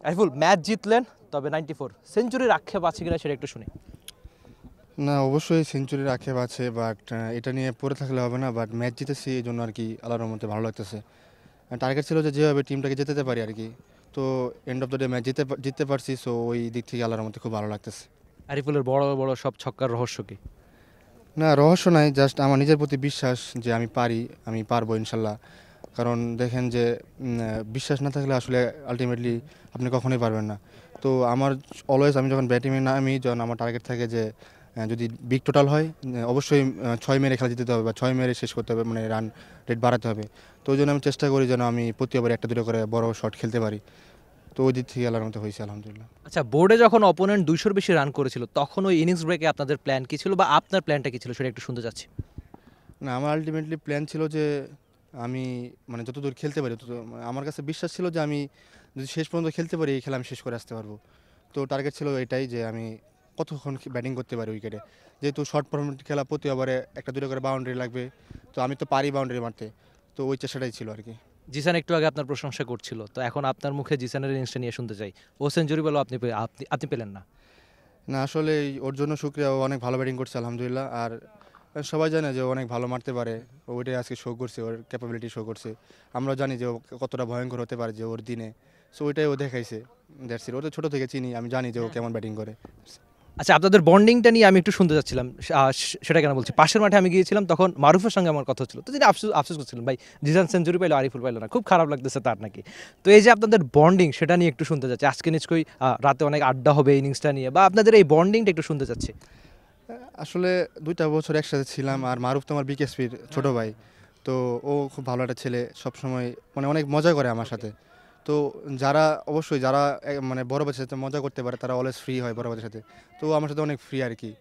Ariful match জিতলেন, তবে 94 সেঞ্চুরির আক্ষেপ আছে কিনা সেটা একটু শুনি। না, অবশ্যই সেঞ্চুরির আক্ষেপ আছে, বাট এটা নিয়ে পড়ে থাকলে হবে না। বাট ম্যাচ জিতেছি, এই জন্য আর কি আল্লাহর রহমতে ভালো লাগতেছে। টার্গেট ছিল যে যেভাবে টিমটাকে জেতাতে পারি আর কি। তো end of the day match জিততে পারছি, সো ওই দিক থেকে আল্লাহর রহমতে খুব ভালো লাগতেছে। আরিফুলের বড় বড় সব ছক্কার রহস্য কি? না, রহস্য নাই, জাস্ট আমার নিজের প্রতি বিশ্বাস যে আমি পারি, আমি পারবো ইনশাল্লাহ। কারণ দেখেন যে বিশ্বাস না থাকলে আসলে আলটিমেটলি আপনি কখনোই পারবেন না। তো আমার অলওয়েজ আমি যখন ব্যাটিংয়ে নামি, যখন আমার টার্গেট থাকে যে যদি বিগ টোটাল হয় অবশ্যই 6 মেরে খেলা জিততে হবে বা 6 মেরে শেষ করতে হবে, মানে রান রেট বাড়াতে হবে। তো ওই জন্য আমি চেষ্টা করি যেন আমি প্রতি ওভারে একটা দুটো করে বড় শট খেলতে পারি। তো ওই দিক থেকে আল্লাহর মতো হয়েছে আলহামদুলিল্লাহ। আচ্ছা, বোর্ডে যখন অপোনেন্ট 200-র বেশি রান করেছিল তখন ওই ইনিংস ব্রেকে আপনাদের প্ল্যান কি ছিল বা আপনার প্ল্যানটা কি ছিল সেটা একটু শুনতে চাচ্ছি। না, আমার আলটিমেটলি প্ল্যান ছিল যে আমি মানে যতদূর খেলতে পারি মানে আমার কাছে বিশ্বাস ছিল যে আমি যদি শেষ পর্যন্ত খেলতে পারি এই খেলা আমি শেষ করে আসতে পারবো। তো টার্গেট ছিল এটাই যে আমি কতক্ষণ ব্যাটিং করতে পারি উইকেটে, যেহেতু শর্ট ফরম্যাট খেলা প্রতি ওভারে একটা দুটো করে বাউন্ডারি লাগবে। তো আমি তো পারি বাউন্ডারি মারতে, তো ওই চেষ্টাটাই ছিল আর কি। জিসান একটু আগে আপনার প্রশংসা করছিল, তো এখন আপনার মুখে জিসানের ইনিংসটা নিয়ে শুনতে চাই। ও সেঞ্চুরি বলো, আপনি পেলেন না। না, আসলে ওর জন্য শুক্রিয়া, ও অনেক ভালো ব্যাটিং করছে আলহামদুলিল্লাহ। আর সবাই জানে যে ও অনেক ভালো মারতে পারে, ওইটাই আজকে শো করছে, ওর ক্যাপাবিলিটি শো করছে। আমরা জানি যে ও কতটা ভয়ঙ্কর হতে পারে যে ওর দিনে, সো ওইটাই ও দেখাইছে। দ্যাটস ইট, ও তো ছোটো থেকে চিনি, আমি জানি যে ও কেমন ব্যাটিং করে। আচ্ছা, আপনাদের বন্ডিংটা নিয়ে আমি একটু শুনতে চাচ্ছিলাম। সেটা কেন বলছি, পাশের মাঠে আমি গিয়েছিলাম, তখন মারুফের সঙ্গে আমার কথা হচ্ছিল, তো তিনি আফসোস করছিলেন, ভাই জিসান সেঞ্চুরি পাইলো আরিফুল পাইলো না, খুব খারাপ লাগতেছে তার নাকি। তো এই যে আপনাদের বন্ডিং, সেটা নিয়ে একটু শুনতে চাচ্ছি। আজকে নিশ্চয়ই রাতে অনেক আড্ডা হবে ইনিংসটা নিয়ে, বা আপনাদের এই বন্ডিংটা একটু শুনতে চাচ্ছি। আসলে 2টা বছর একসাথে ছিলাম, আর মারুফ তো আমার বিকেএসপির ছোটো ভাই। তো ও খুব ভালো একটা ছেলে, সবসময় মানে অনেক মজা করে আমার সাথে। তো অবশ্যই যারা মানে বড় ভাইয়ের সাথে মজা করতে পারে তারা অলওয়েজ ফ্রি হয় বড় ভাইয়ের সাথে। তো ও আমার সাথে অনেক ফ্রি আর কি,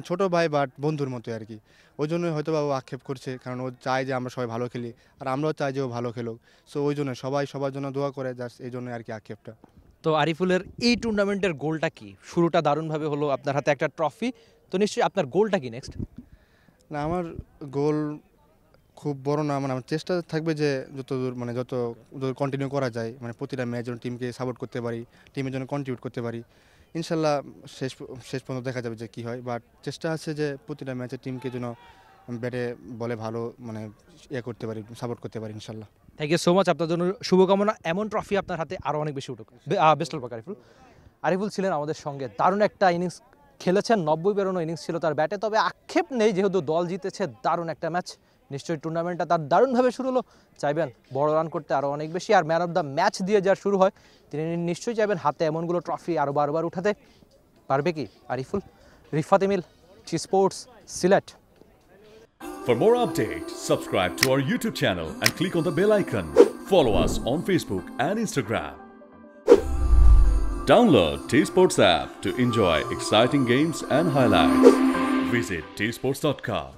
ছোট ভাই বাট বন্ধুর মতো আর কি। ওই জন্যই হয়তো বা ও আক্ষেপ করছে, কারণ ও চায় যে আমরা সবাই ভালো খেলি, আর আমরাও চাই যে ও ভালো খেলুক। সো ওই জন্য সবাই সবার জন্য দোয়া করে, জাস্ট এই জন্যই আর কি আক্ষেপটা। তো আরিফুলের এই টুর্নামেন্টের গোলটা কি? শুরুটা দারুণভাবে হলো, আপনার হাতে একটা ট্রফি, তো নিশ্চয়ই আপনার গোলটা কি নেক্সট? না, আমার গোল খুব বড় না, মানে আমার চেষ্টা থাকবে যে যত দূর কন্টিনিউ করা যায়, মানে প্রতিটা ম্যাচ যেন টিমকে সাপোর্ট করতে পারি, টিমের জন্য কন্ট্রিবিউট করতে পারি। ইনশাল্লাহ শেষ শেষ পর্যন্ত দেখা যাবে যে কী হয়, বাট চেষ্টা আছে যে প্রতিটা ম্যাচে টিমকে যেন ব্যাটে বলে ভালো মানে করতে পারি, সাপোর্ট করতে পারি ইনশাল্লাহ। থ্যাংক ইউ সো মাচ, আপনার জন্য শুভকামনা। এমন ট্রফি আপনার হাতে আরও অনেক বেশি উঠুক। Best of luck Ariful. Ariful ছিলেন আমাদের সঙ্গে, দারুণ একটা ইনিংস খেলেছেন, 90 পেরোনো ইনিংস ছিল তার ব্যাটে, তবে আক্ষেপ নেই যেহেতু দল জিতেছে, দারুণ একটা ম্যাচ। নিশ্চয়ই টুর্নামেন্টটা তার দারুণভাবে শুরু হলো, চাইবেন বড় রান করতে আরও অনেক বেশি, আর ম্যান অফ দ্য ম্যাচ দিয়ে যা শুরু হয়, তিনি নিশ্চয়ই চাইবেন হাতে এমনগুলো ট্রফি আরও বারবার উঠাতে। পারবে কি Ariful? Rifat Emil, T Sports, Sylhet. For more updates, subscribe to our YouTube channel and click on the bell icon. Follow us on Facebook and Instagram. Download T-Sports app to enjoy exciting games and highlights. Visit tsports.com.